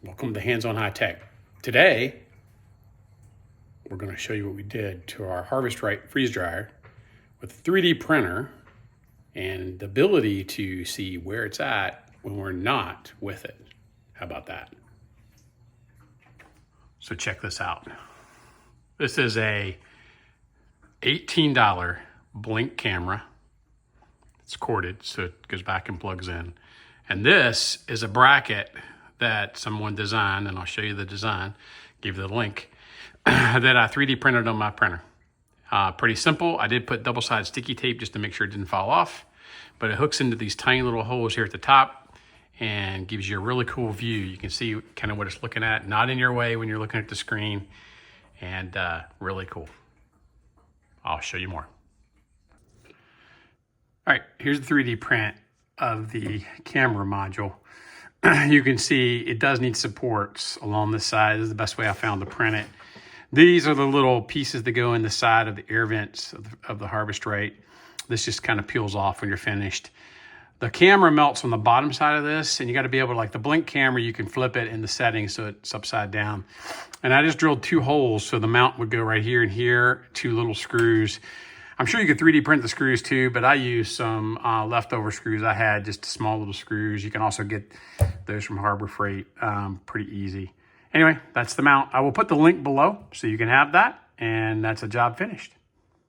Welcome to Hands on High Tech. Today, we're going to show you what we did to our Harvest Right freeze dryer with a 3D printer and the ability to see where it's at when we're not with it. How about that? So check this out. This is a $18 Blink camera. It's corded, so it goes back and plugs in. And this is a bracket that someone designed, and I'll show you the design, give you the link, that I 3D printed on my printer. Pretty simple. I did put double-sided sticky tape just to make sure it didn't fall off, but it hooks into these tiny little holes here at the top and gives you a really cool view. You can see kind of what it's looking at, not in your way when you're looking at the screen, and really cool. I'll show you more. All right, here's the 3D print of the camera module. You can see it does need supports along this side. This is the best way I found to print it. These are the little pieces that go in the side of the air vents of the Harvest Right. This just kind of peels off when you're finished. The camera melts on the bottom side of this, and you got to be able to, like the Blink camera, you can flip it in the settings so it's upside down. And I just drilled 2 holes so the mount would go right here and here, 2 little screws. I'm sure you could 3D print the screws too, but I used some leftover screws I had, just small little screws. You can also get those from Harbor Freight, pretty easy. Anyway, that's the mount. I will put the link below so you can have that, and that's a job finished.